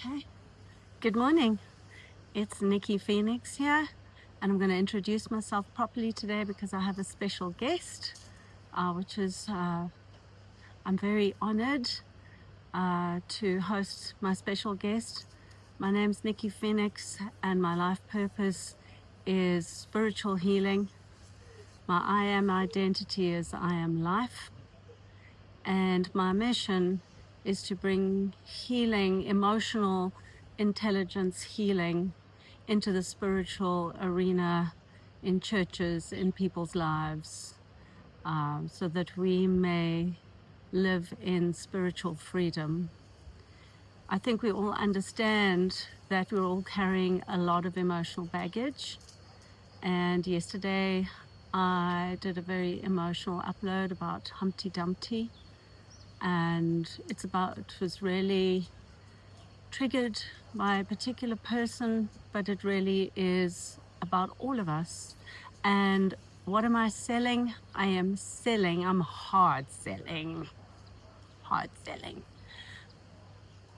Okay. Good morning. It's Nikki Phoenix here, and I'm going to introduce myself properly today because I have a special guest, which is I'm very honored to host my special guest. My name's Nikki Phoenix, and my life purpose is spiritual healing. My I am identity is I am life, and my mission is to bring healing, emotional intelligence healing into the spiritual arena in churches, in people's lives, so that we may live in spiritual freedom. I think we all understand that we're all carrying a lot of emotional baggage. And yesterday I did a very emotional upload about Humpty Dumpty. And it was really triggered by a particular person, but it really is about all of us. And what am I selling? I'm hard selling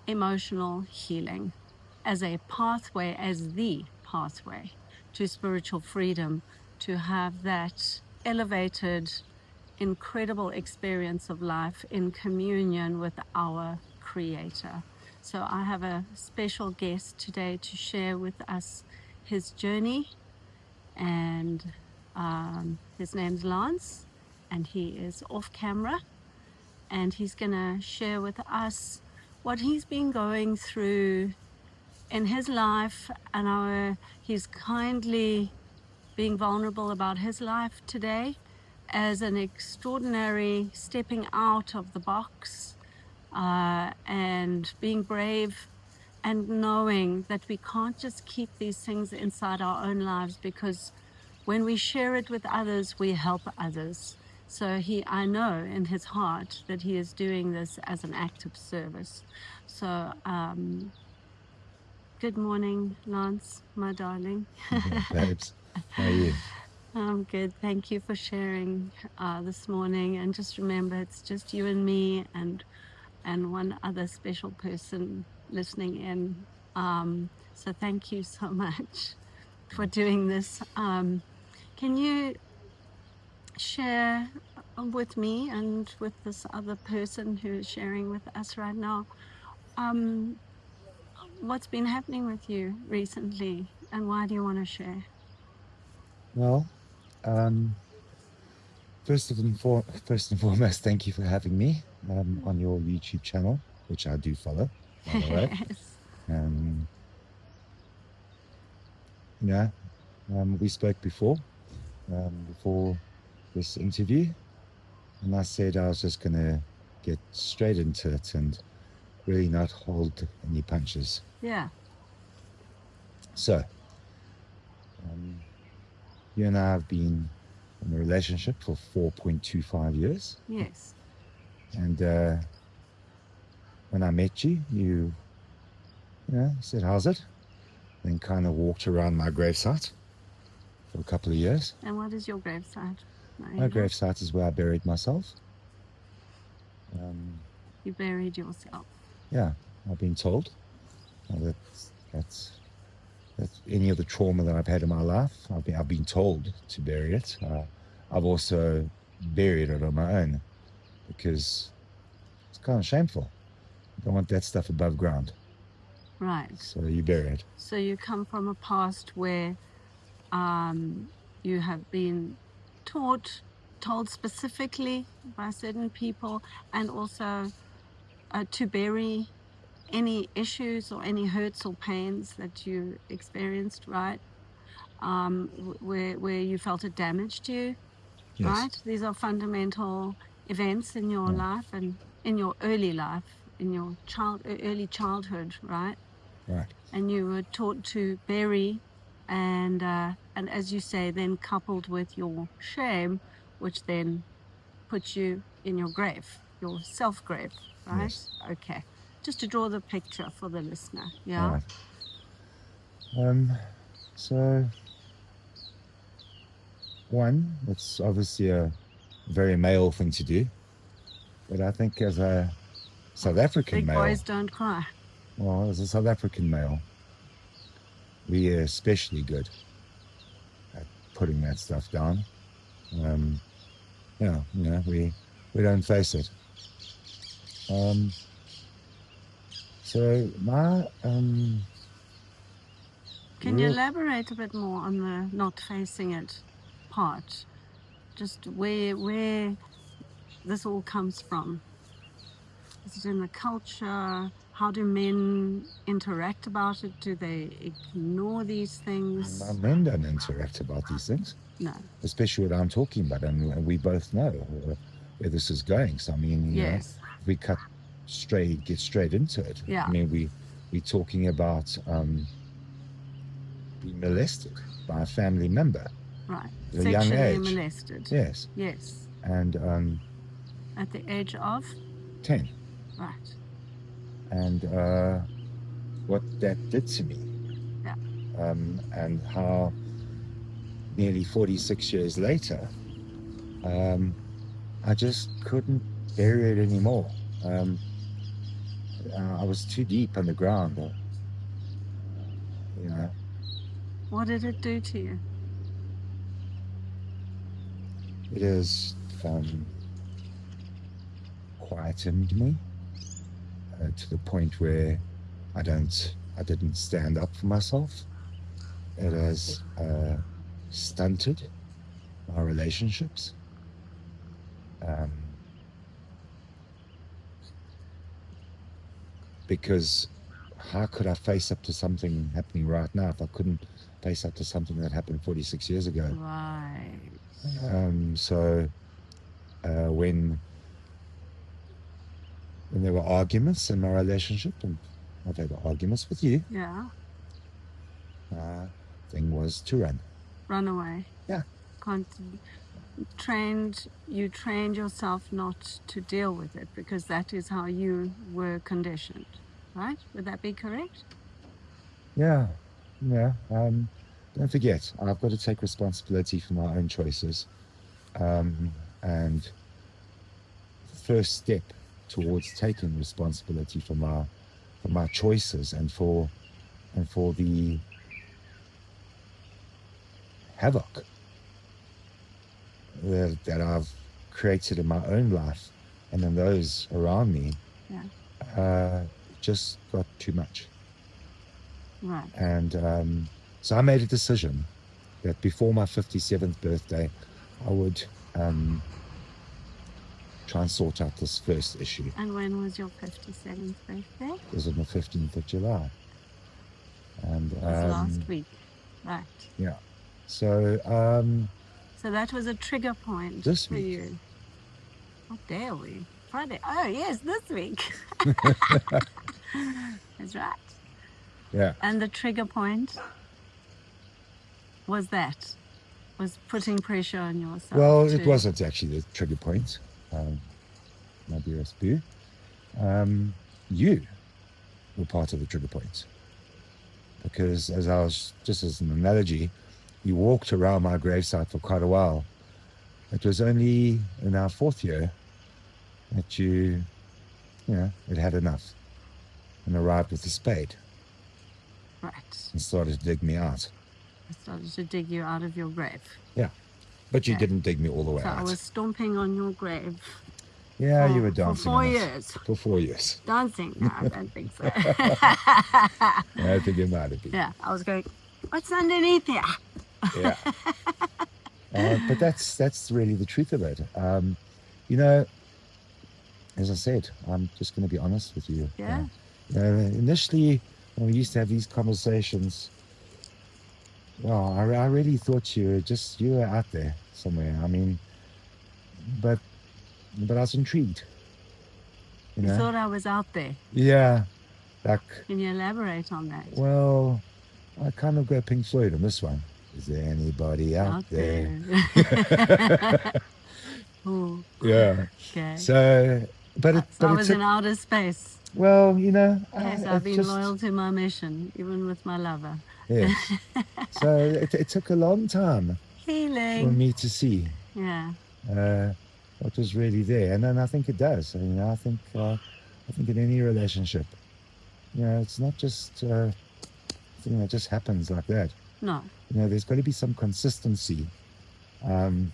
emotional healing as a pathway, as the pathway to spiritual freedom, to have that elevated, incredible experience of life in communion with our Creator. So I have a special guest today to share with us his journey, and his name's Lance, and he is off camera, and he's going to share with us what he's been going through in his life, and he's kindly being vulnerable about his life today as an extraordinary stepping out of the box, and being brave, and knowing that we can't just keep these things inside our own lives, because when we share it with others, we help others. So I know in his heart that he is doing this as an act of service. So good morning, Lance, my darling. Babes, how are you? I'm good. Thank you for sharing this morning. And just remember, it's just you and me, and one other special person listening in. So thank you so much for doing this. Can you share with me and with this other person who is sharing with us right now, what's been happening with you recently, and why do you want to share? Well, first and foremost, thank you for having me on your YouTube channel, which I do follow, by the way. Yes. Yeah, we spoke before this interview, and I said I was just going to get straight into it and really not hold any punches. Yeah. So, you and I have been in a relationship for 4.25 years. Yes. And when I met you, you said, how's it? Then kind of walked around my gravesite for a couple of years. And what is your gravesite? My gravesite is where I buried myself. You buried yourself. Yeah, I've been told. That's any of the trauma that I've had in my life. I've been told to bury it. I've also buried it on my own because it's kind of shameful. I don't want that stuff above ground. Right. So you bury it. So you come from a past where you have been told specifically by certain people, and also to bury any issues or any hurts or pains that you experienced, right? Where you felt it damaged you, Yes. right? These are fundamental events in your life, and in your early life, in your early childhood, right? Right. And you were taught to bury, and as you say, then coupled with your shame, which then puts you in your grave, your self-grave, right? Yes. Okay. Just to draw the picture for the listener, yeah? Right. So, one, it's obviously a very male thing to do, but I think as a South African Big male, boys don't cry. well, as a South African male, we are especially good at putting that stuff down. Yeah, we don't face it. So my Can you real, elaborate a bit more on the not facing it part? Just where this all comes from. Is it in the culture? How do men interact about it? Do they ignore these things? men don't interact about these things, No. especially what I'm talking about, and we both know where this is going. So I mean, Yes. if we get straight into it. Yeah. I mean, we're talking about being molested by a family member Right. at a young Sexually age. molested. Yes. Yes. And At the age of? 10. Right. And what that did to me. Yeah. And how nearly 46 years later, I just couldn't bear it anymore. I was too deep underground. What did it do to you? It has quietened me to the point where I didn't stand up for myself. It has stunted my relationships. Because how could I face up to something happening right now if I couldn't face up to something that happened 46 years ago? Right. So when there were arguments in my relationship, and I've had arguments with you, Yeah. thing was to run. Run away. Yeah. You trained yourself not to deal with it because that is how you were conditioned, right? Would that be correct? Yeah. Don't forget, I've got to take responsibility for my own choices. And the first step towards taking responsibility for my choices and for the havoc that I've created in my own life and in those around me, just got too much. Right. And so I made a decision that before my 57th birthday, I would try and sort out this first issue. And when was your 57th birthday? It was on the 15th of July. And it was last week. Right. Yeah. So so that was a trigger point this for week. you. How dare we? Friday. Oh yes, this week. That's right. Yeah. And the trigger point was putting pressure on yourself. Well, it wasn't actually the trigger point, my dearest Boo. You were part of the trigger point. Because just as an analogy, you walked around my gravesite for quite a while. It was only in our 4th year that you had had enough and arrived with a spade. Right. And started to dig me out. I started to dig you out of your grave. Yeah. But you didn't dig me all the way out. So I was stomping on your grave. Yeah, you were dancing. For 4 years. For 4 years. Dancing? No, I don't think so. I think it might have been. Yeah, I was going, what's underneath here? Yeah. But that's really the truth of it. As I said, I'm just going to be honest with you. Yeah. Initially, when we used to have these conversations, well, I really thought you were out there somewhere. I mean, but I was intrigued. You thought I was out there? Yeah. Can you elaborate on that? Well, I kind of go Pink Floyd on this one. Is there anybody out there? Ooh. Yeah. Okay. So, I was in outer space. Well, Yes, I've been loyal to my mission, even with my lover. Yes. So it took a long time Healing. for me to see. Yeah. What was really there, and then I think it does. I think in any relationship, it's not just a thing that just happens like that. No. There's got to be some consistency, and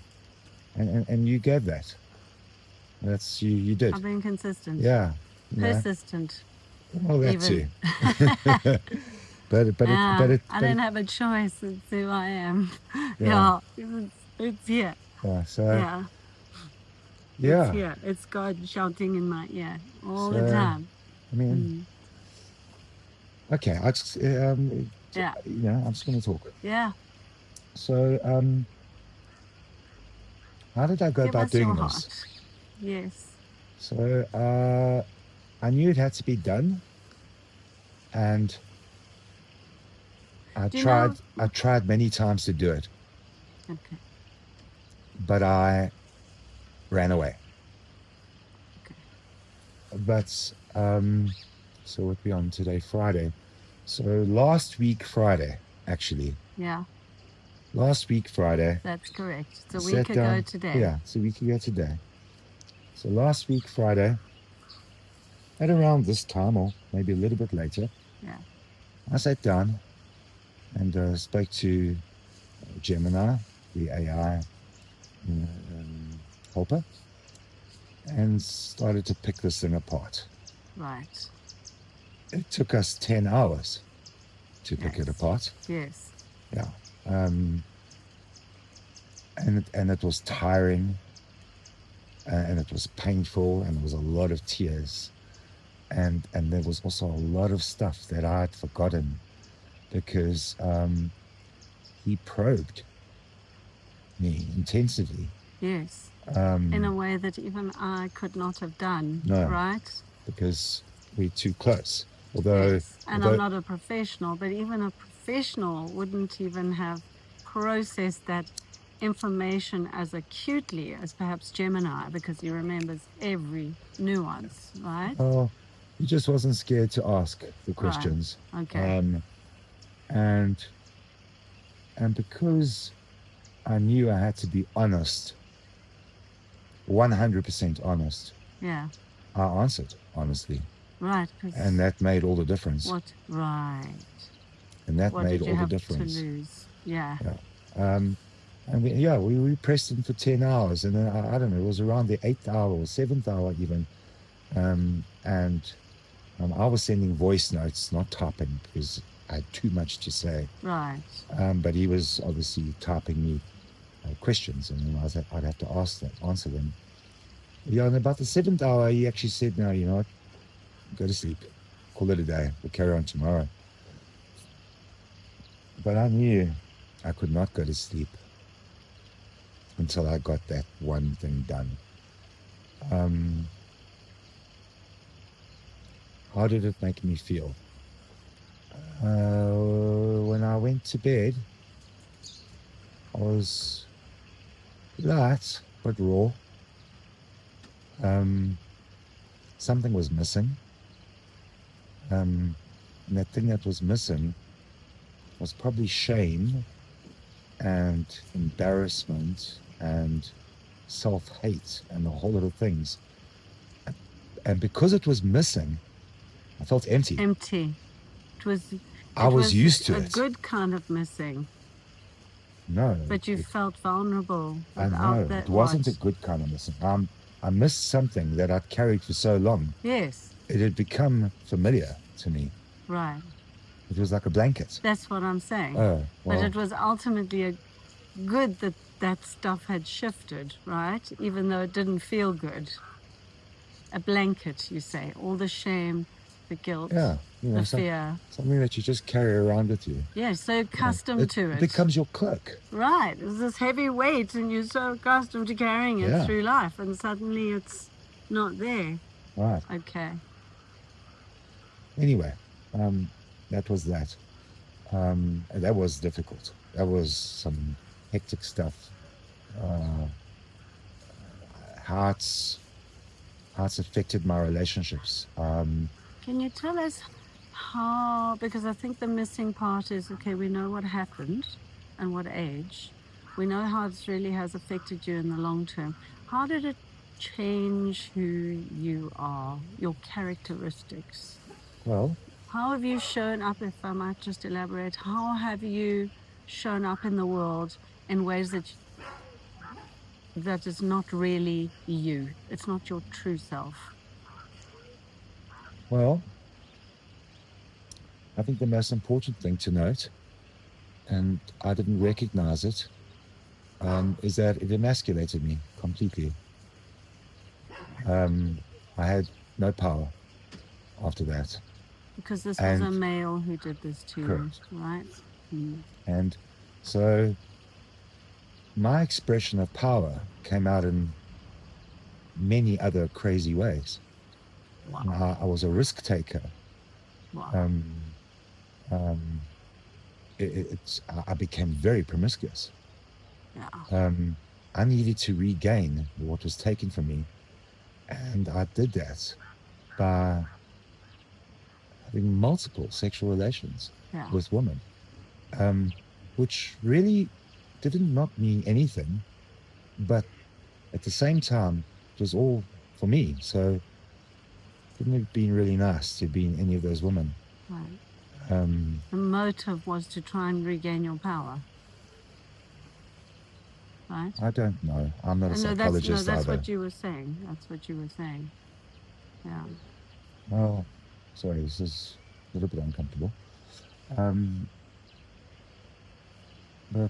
you gave that. That's you did. I've been consistent. Yeah. Persistent. Well, that even. too. I don't have a choice. It's who I am. Yeah. It's here. Yeah. So. Yeah. Yeah. It's here. It's God shouting in my ear all the time. I mean, okay. I'm just going to talk. Yeah. So, how did I go Give about us your doing heart. this? Yes. So, I knew it had to be done, and I tried many times to do it. Okay. But I ran away. Okay. But so what we on today? Friday. So last week Friday, actually. Yeah. Last week Friday. That's correct. It's a week ago today. Yeah, it's a week ago today. So last week Friday, at around this time or maybe a little bit later, yeah, I sat down and spoke to Gemini, the AI helper, and started to pick this thing apart. Right. It took us 10 hours to pick it apart. Yes. Yeah. And it was tiring, and it was painful, and there was a lot of tears, and there was also a lot of stuff that I had forgotten because he probed me intensively. Yes. In a way that even I could not have done. No. Right? Because we're too close. Although, I'm not a professional, but even a professional wouldn't even have processed that information as acutely as perhaps Gemini, because he remembers every nuance, right? Oh, he just wasn't scared to ask the questions. Right. Okay. And because I knew I had to be honest, 100% honest. Yeah. I answered honestly. Right. And that made all the difference. What? Right. And that made all the difference. To lose? Yeah. And we pressed him for 10 hours, and then I don't know, it was around the 8th hour or 7th hour even, and I was sending voice notes, not typing, because I had too much to say. Right. But he was obviously typing me questions, and then I'd have to answer them. Yeah, and about the 7th hour, he actually said, "No, you know what? Go to sleep. Call it a day. We'll carry on tomorrow." But I knew I could not go to sleep until I got that one thing done. How did it make me feel? When I went to bed, I was light but raw. Something was missing. And that thing that was missing was probably shame and embarrassment and self-hate and a whole lot of things. And because it was missing, I felt empty. I was used to it. A good kind of missing. No. But you felt vulnerable. I know. It wasn't a good kind of missing. I missed something that I'd carried for so long. Yes. It had become familiar to me. Right. It was like a blanket. That's what I'm saying. Oh, well. But it was ultimately good that stuff had shifted, right? Even though it didn't feel good. A blanket, you say. All the shame, the guilt, the fear. Something that you just carry around with you. Yeah, so accustomed to it. It becomes your cloak. Right. It's this heavy weight and you're so accustomed to carrying it through life, and suddenly it's not there. Right. Okay. Anyway, that was that. That was difficult. That was some hectic stuff. How it's affected my relationships. Can you tell us how, because I think the missing part is, okay, we know what happened and what age. We know how it really has affected you in the long term. How did it change who you are, your characteristics? Well, How have you shown up, if I might just elaborate, how have you shown up in the world in ways that is not really you? It's not your true self. Well, I think the most important thing to note, and I didn't recognize it, is that it emasculated me completely. I had no power after that. Because this was a And male who did this to you, correct. right? And so my expression of power came out in many other crazy ways. Wow. I was a risk taker. Wow. I became very promiscuous. Yeah. I needed to regain what was taken from me, and I did that by having multiple sexual relations Yeah. with women, which really didn't not mean anything, but at the same time, it was all for me. So it wouldn't have been really nice to be in any of those women. Right. The motive was to try and regain your power, right? I don't know. I'm not a psychologist that's either. what you were saying. That's what you were saying. Yeah. Well, sorry, this is a little bit uncomfortable. But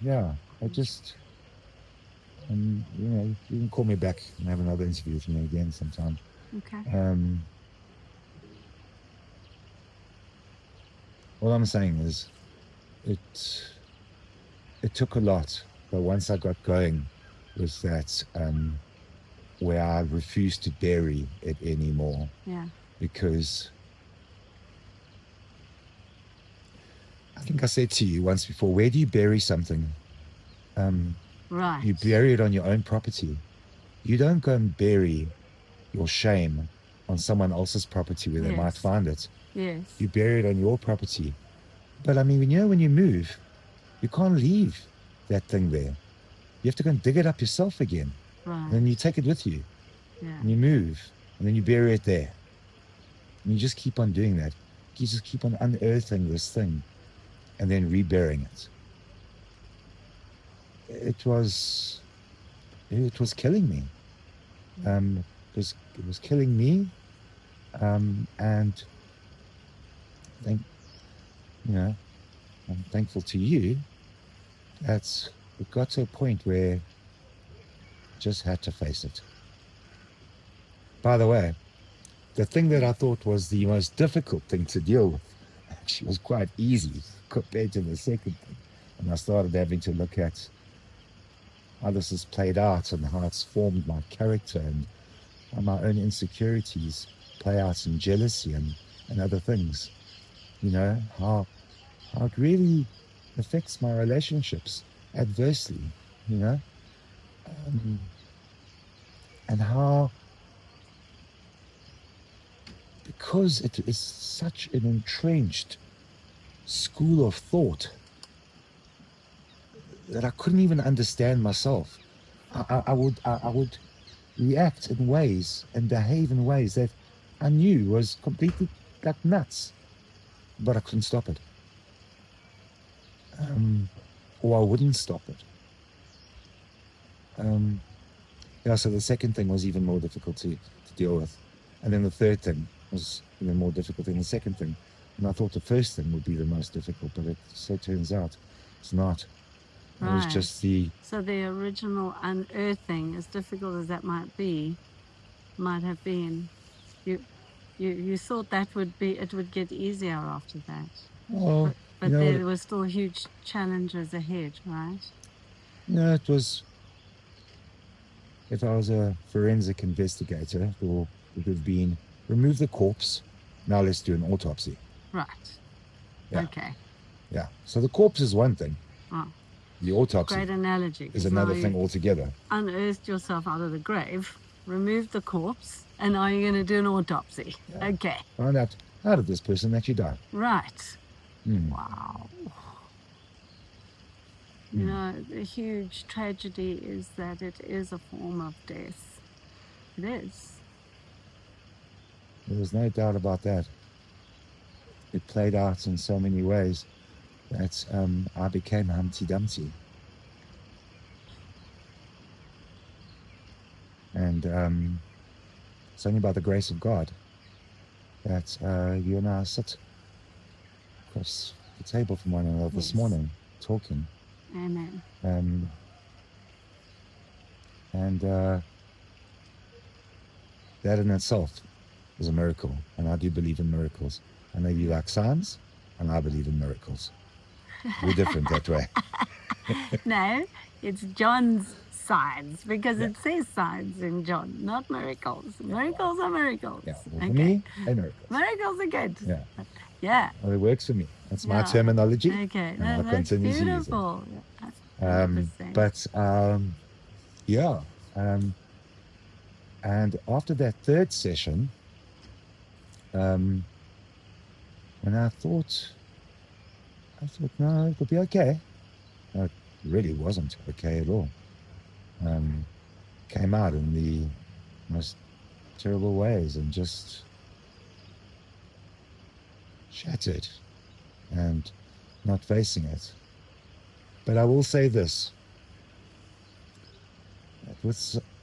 yeah, I just, you know, you can call me back and have another interview with me again sometime. Okay. All I'm saying is, it took a lot, but once I got going, was that where I refused to bury it anymore. Yeah. Because I think I said to you once before, where do you bury something? Right. You bury it on your own property. You don't go and bury your shame on someone else's property where they might Yes. find it. Yes. You bury it on your property. But I mean, when you move, you can't leave that thing there. You have to go and dig it up yourself again. Right. And then you take it with you. Yeah. And you move. And then you bury it there. And you just keep on doing that. You just keep on unearthing this thing and then reburying it. It was killing me. It was killing me. And I'm thankful to you that it got to a point where I just had to face it. By the way, the thing that I thought was the most difficult thing to deal with actually was quite easy compared to the second thing. And I started having to look at how this has played out and how it's formed my character and how my own insecurities play out in jealousy and other things. You know, how it really affects my relationships adversely, you know, and how, because it is such an entrenched school of thought that I couldn't even understand myself. I would react in ways and behave in ways that I knew was completely like nuts, but I couldn't stop it. Or I wouldn't stop it. So the second thing was even more difficult to deal with. And then the third thing was even more difficult than the second thing. And I thought the first thing would be the most difficult, but it so turns out it's not. It was just So the original unearthing, as difficult as that might have been, you thought it would get easier after that. Well, but there were still huge challenges ahead, right? No, it was, if I was a forensic investigator, it would have been remove the corpse, now let's do an autopsy. Right. Yeah. Okay. Yeah. So the corpse is one thing. Oh. The autopsy Great analogy, is another thing altogether. Unearthed yourself out of the grave, removed the corpse, and now you're going to do an autopsy. Yeah. Okay. Find out, how did this person actually die? Right. Wow. You know, the huge tragedy is that it is a form of death. It is. There was no doubt about that. it played out in so many ways that I became Humpty Dumpty. And it's only by the grace of God that you and I sit across the table from one another this morning, talking. Amen. And that in itself is a miracle. And I do believe in miracles. I know you like signs, and I believe in miracles. We're different that way. No, it's John's signs, because it says signs in John, not miracles. Miracles are miracles. Yeah, well, for me, a miracle. Miracles are good. Yeah. Yeah. Well, it works for me. That's my terminology. Okay, and I'll that's continue to use it. beautiful. 100%. But yeah. And after that third session, when I thought, no, it'll be okay. No, it really wasn't okay at all. Came out in the most terrible ways and just shattered and not facing it. But I will say this, that with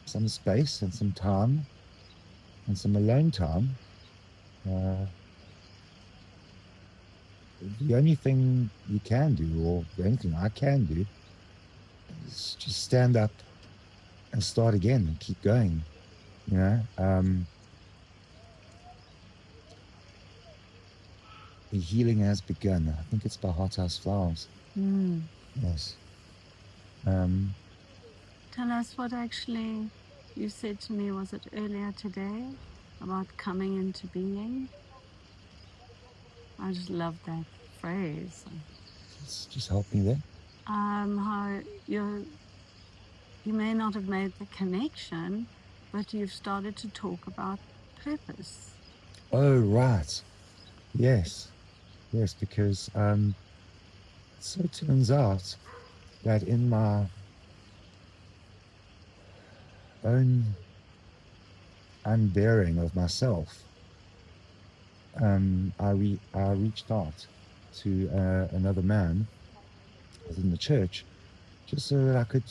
some space and some time and some alone time, the only thing you can do, or the only thing I can do, is just stand up and start again and keep going. You know, the healing has begun. I think it's by Hothouse Flowers. Yes. Tell us what actually you said to me, was it earlier today, about coming into being? I just love that phrase. Just help me there. How you may not have made the connection, but you've started to talk about purpose. Oh, right. Yes, because so it turns out that in my own unbearing of myself, I reached out to another man within the church, just so that I could,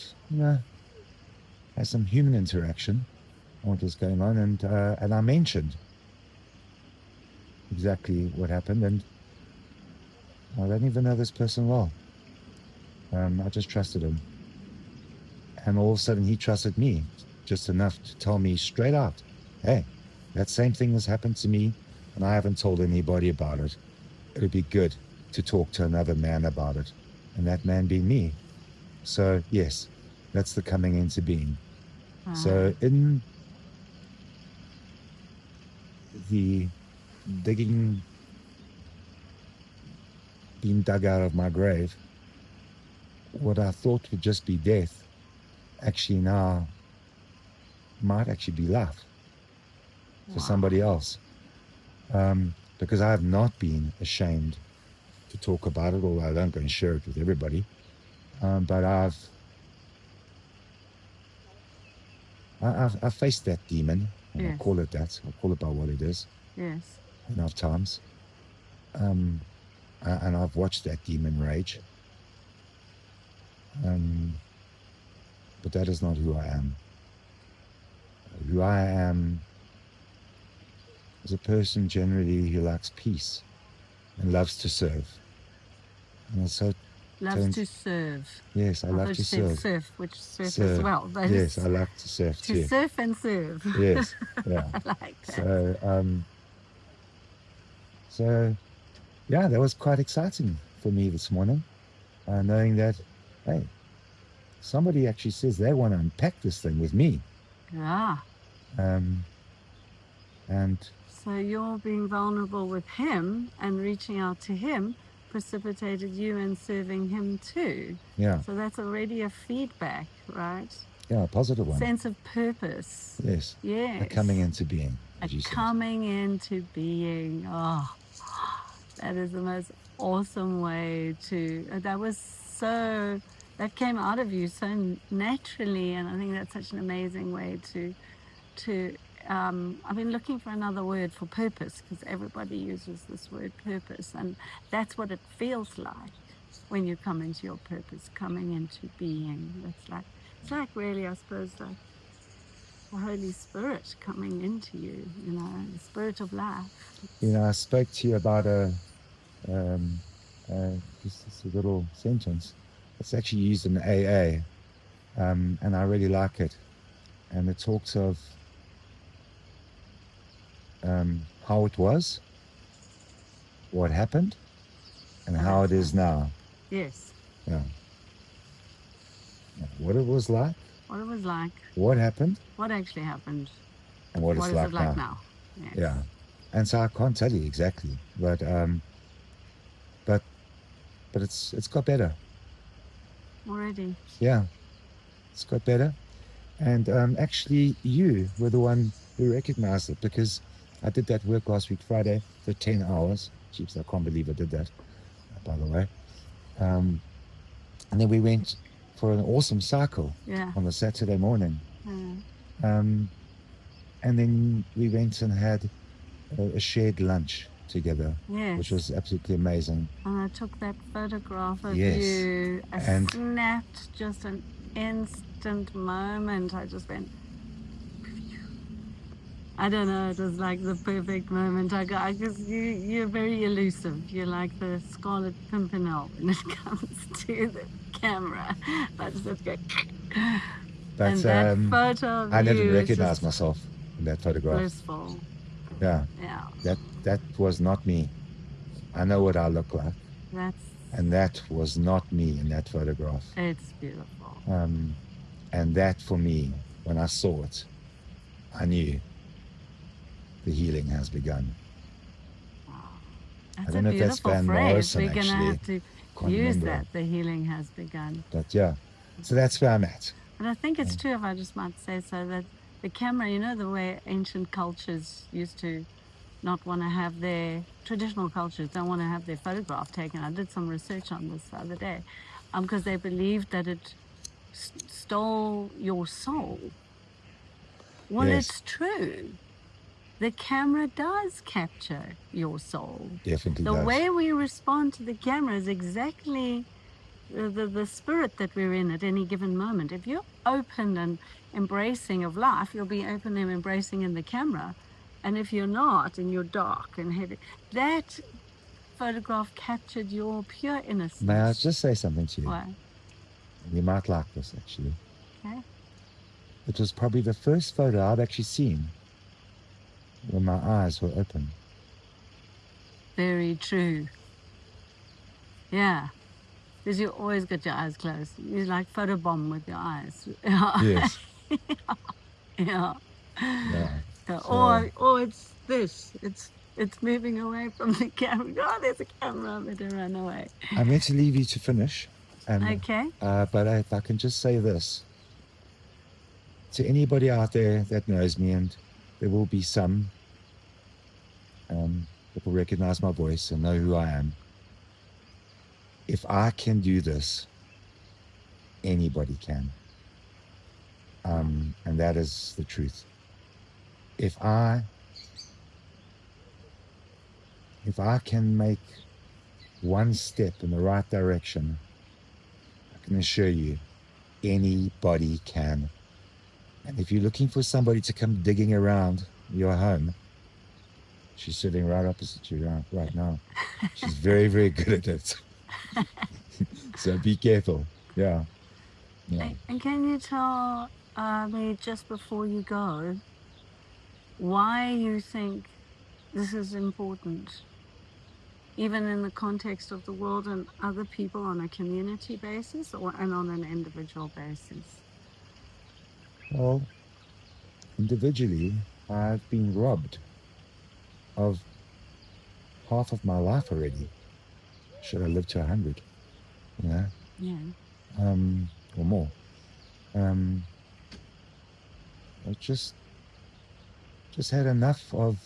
have some human interaction on what was going on, and I mentioned exactly what happened, and I don't even know this person well. I just trusted him, and all of a sudden he trusted me just enough to tell me straight out, hey, that same thing has happened to me and I haven't told anybody about it. It would be good to talk to another man about it, and that man being me. So yes, that's the coming into being. So in the being dug out of my grave, what I thought would just be death actually now might actually be life for somebody else, because I have not been ashamed to talk about it, although I don't go and share it with everybody, but I've faced that demon, and I call it that. I call it by what it is. Yes. Enough times, and I've watched that demon rage. But that is not who I am. Who I am is a person generally who likes peace and loves to serve. And so loves to serve. Yes, I love to serve. Surf, which surf as well. But yes, I like to surf too. To surf and serve. Yes, yeah. I like that. So, yeah, that was quite exciting for me this morning, knowing that, hey, somebody actually says they want to unpack this thing with me. Yeah. And so you're being vulnerable with him and reaching out to him precipitated you in serving him too. Yeah. So that's already a feedback, right? Yeah, a positive one. Sense of purpose. Yes. Yes. A coming into being. Coming into being. Oh, that is the most awesome way to. That came out of you so naturally, and I think that's such an amazing way to I've been looking for another word for purpose, because everybody uses this word purpose, and that's what it feels like when you come into your purpose, coming into being. It's like really, I suppose, like the Holy Spirit coming into you, the spirit of life. I spoke to you about um, just a little sentence. It's actually used in AA, and I really like it. And it talks of how it was, what happened, and how it is now. Yes. Yeah. What it was like, What it was like, what happened, what actually happened, and what is it's like it like now. now. Yes. Yeah. And so I can't tell you exactly, but it's got better. Already. Yeah, it's got better. And actually, you were the one who recognized it, because I did that work last week, Friday, for 10 hours. Jeeps, I can't believe I did that, by the way. And then we went for an awesome cycle on the Saturday morning. And then we went and had a shared lunch together, which was absolutely amazing. And I took that photograph of you. I snapped just an instant moment. I just went, I don't know, it was like the perfect moment I got, because you're very elusive. You're like the Scarlet Pimpernel when it comes to the camera. I just have to go. But and that photo of I didn't you recognize myself in that photograph. Blissful. Yeah. That was not me. I know what I look like. And that was not me in that photograph. It's beautiful. And that, for me, when I saw it, I knew the healing has begun. Wow. I don't know if that's Van Morrison, We're going to have to use remember. that. The healing has begun. But yeah, so that's where I'm at. But I think it's true, if I just might say so, that the camera, the way ancient cultures used to not want to have their, traditional cultures don't want to have their photograph taken. I did some research on this the other day, because they believed that it stole your soul. Well, it's true. The camera does capture your soul. Definitely the does. way we respond to the camera is exactly the spirit that we're in at any given moment. If you're open and embracing of life, you'll be open and embracing in the camera. And if you're not, and you're dark and heavy, that photograph captured your pure innocence. May I just say something to you? What? You might like this, actually. Okay. It was probably the first photo I've actually seen when my eyes were open. Very true. Yeah. Because you always got your eyes closed. You like photobomb with your eyes. Yes. Yeah. Yeah. Or it's this. It's moving away from the camera. Oh, there's a camera. I better run away. I'm going to leave you to finish. Okay. But if I can just say this to anybody out there that knows me, and there will be some that will recognize my voice and know who I am. If I can do this, anybody can. And that is the truth. If I can make one step in the right direction, I can assure you, anybody can. And if you're looking for somebody to come digging around your home, she's sitting right opposite you right now. She's very, very good at it. So be careful. Yeah. And can you tell me, just before you go, why you think this is important, even in the context of the world and other people, on a community basis and on an individual basis? Well, individually, I've been robbed of half of my life already. Should I live to 100? Yeah. Or more. I just had enough of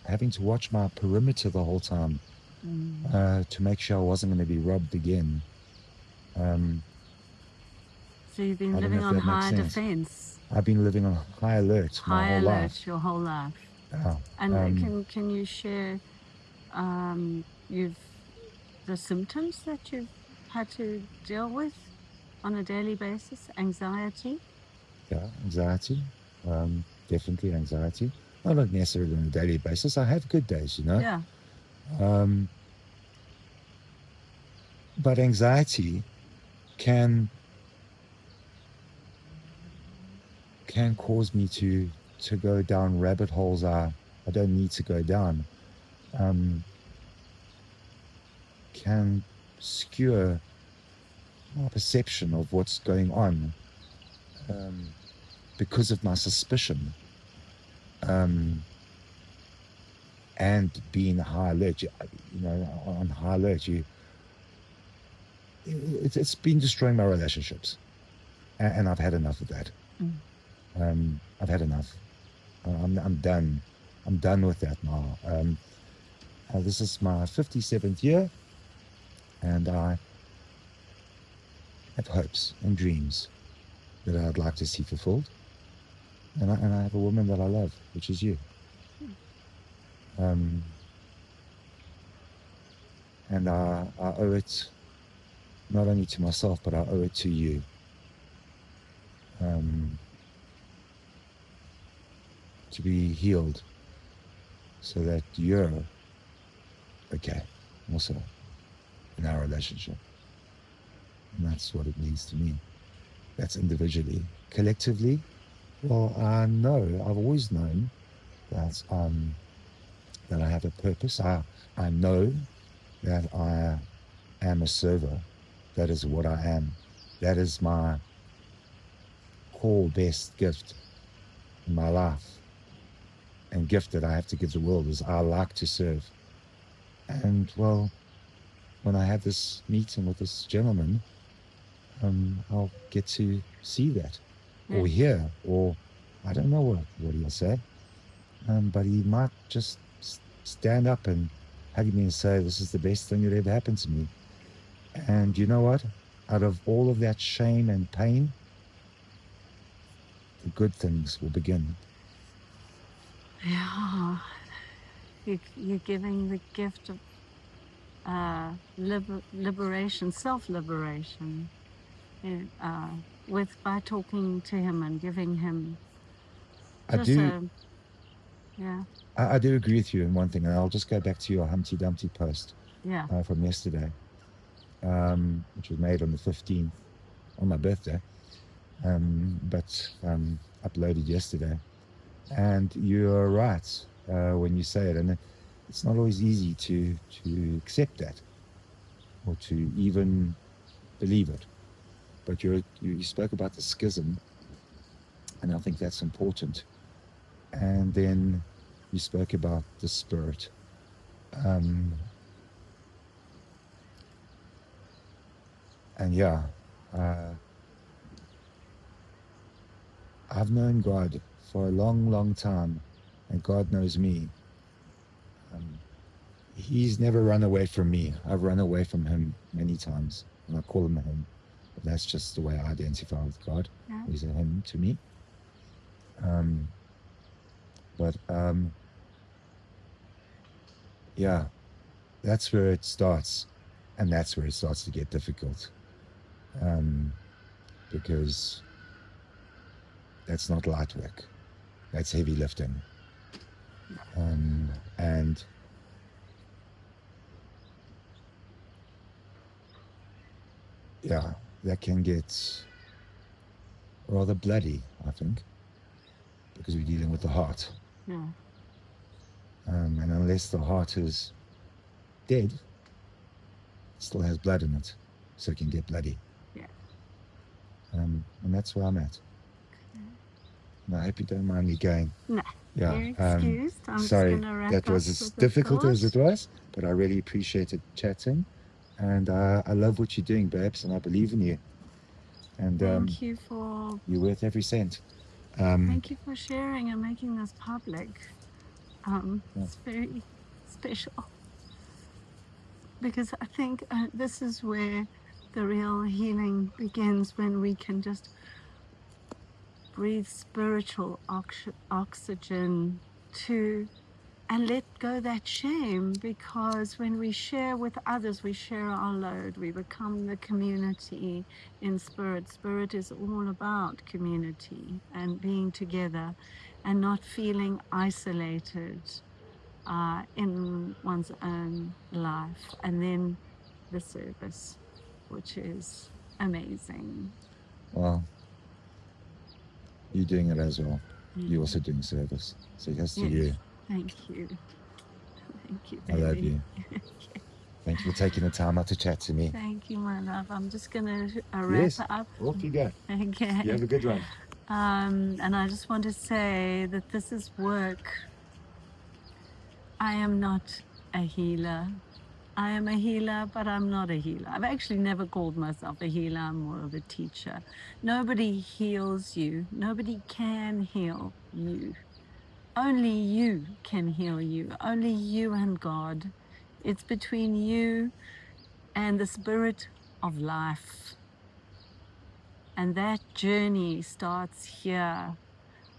having to watch my perimeter the whole time to make sure I wasn't going to be robbed again. So you've been I don't living know if on that makes high sense. defense, I've been living on high alert my high whole alert life. your whole life. Yeah. And can you share you've the symptoms that you've had to deal with on a daily basis? Anxiety? Yeah, anxiety. Definitely anxiety. Well, not necessarily on a daily basis. I have good days, you know. Yeah. But anxiety can cause me to go down rabbit holes I don't need to go down. Can skewer my perception of what's going on because of my suspicion. And being high alert, you know, on high alert, it's been destroying my relationships, and I've had enough of that. I've had enough. I'm done. I'm done with that now. This is my 57th year, and I have hopes and dreams that I'd like to see fulfilled. And I have a woman that I love, which is you. And I owe it not only to myself, but I owe it to you. To be healed so that you're okay also in our relationship. And that's what it means to me. That's individually. Collectively, well, I know, I've always known that that I have a purpose. I know that I am a server. That is what I am. That is my core best gift in my life, and gift that I have to give the world is I like to serve. And well, when I have this meeting with this gentleman, I'll get to see that or hear, or I don't know what he'll say, but he might just stand up and hug me and say, this is the best thing that ever happened to me. And you know what? Out of all of that shame and pain, the good things will begin. Yeah. You're giving the gift of liberation, self-liberation, by talking to him and giving him just I do agree with you in one thing, and I'll just go back to your Humpty Dumpty post from yesterday, which was made on the 15th, on my birthday, but uploaded yesterday. And you're right when you say it, and it's not always easy to accept that or to even believe it. But you spoke about the schism, and I think that's important. And then you spoke about the spirit. And yeah, I've known God for a long, long time, and God knows me. He's never run away from me. I've run away from him many times, and I call him a him. But that's just the way I identify with God. Yeah. He's a him to me. Yeah, that's where it starts, and that's where it starts to get difficult, because that's not light work. That's heavy lifting. And yeah, that can get rather bloody, I think, because we're dealing with the heart. Yeah. And unless the heart is dead, it still has blood in it, so it can get bloody. Yeah. And that's where I'm at. Okay. And I hope you don't mind me going. No. Yeah. You're excused. I'm sorry just gonna wrap that was as difficult as it was, but I really appreciated chatting. And I love what you're doing, babes, and I believe in you. And thank you for... You're worth every cent. Thank you for sharing and making this public. It's very special. Because I think this is where The real healing begins when we can just breathe spiritual oxygen to and let go that shame, because when we share with others, we share our load. We become the community in spirit. Spirit is all about community and being together and not feeling isolated in one's own life. And then the service, which is amazing. Well, you're doing it as well. Mm. You're also doing service. So yes to Yes. you. Thank you. Thank you, I baby. love you. Thank you for taking the time out to chat to me. Thank you, my love. I'm just going to wrap Yes, up. off you go. Okay. You have a good one. And I just want to say that this is work. I am not a healer. I am a healer, but I'm not a healer. I've actually never called myself a healer. I'm more of a teacher. Nobody heals you. Nobody can heal you. Only you can heal you. Only you and God. It's between you and the spirit of life. And that journey starts here.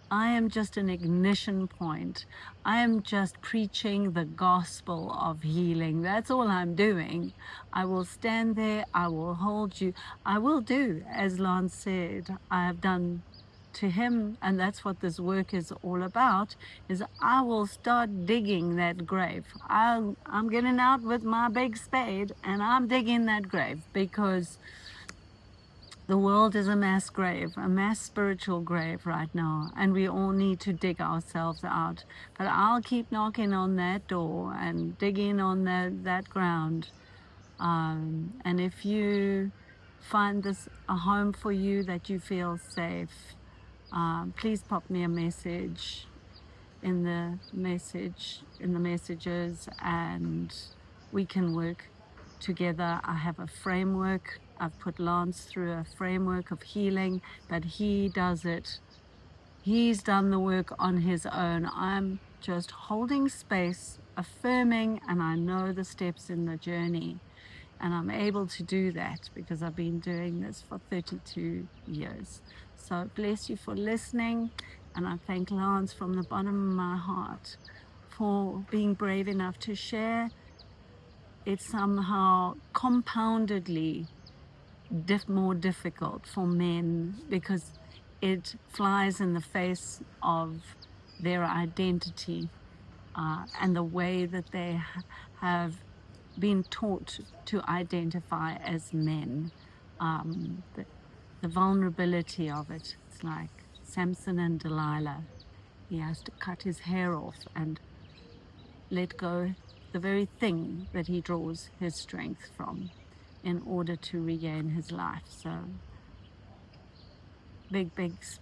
I am just an ignition point. I am just preaching the gospel of healing. That's all I'm doing. I will stand there. I will hold you. I will do, as Lance said, I have done to him. And that's what this work is all about, is I will start digging that grave. I'm getting out with my big spade and I'm digging that grave, because the world is a mass grave, a mass spiritual grave right now, and we all need to dig ourselves out. But I'll keep knocking on that door and digging on that ground. And if you find this a home for you, that you feel safe, please pop me a message in the messages, and we can work together. I have a framework. I've put Lance through a framework of healing, but he does it. He's done the work on his own. I'm just holding space, affirming, and I know the steps in the journey. And I'm able to do that because I've been doing this for 32 years. So bless you for listening. And I thank Lance from the bottom of my heart for being brave enough to share. It's somehow compoundedly more difficult for men, because it flies in the face of their identity and the way that they have been taught to identify as men. The vulnerability of it. It's like Samson and Delilah. He has to cut his hair off and let go the very thing that he draws his strength from in order to regain his life. So big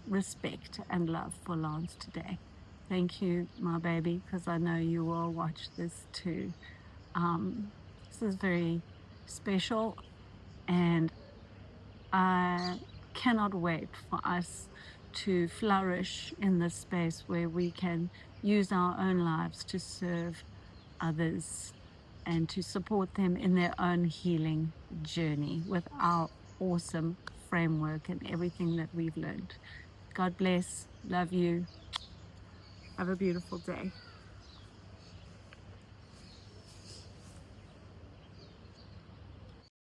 respect and love for Lance today. Thank you, my baby, because I know you will watch this too. This is very special, and I cannot wait for us to flourish in this space where we can use our own lives to serve others and to support them in their own healing journey with our awesome framework and everything that we've learned. God bless. Love you. Have a beautiful day.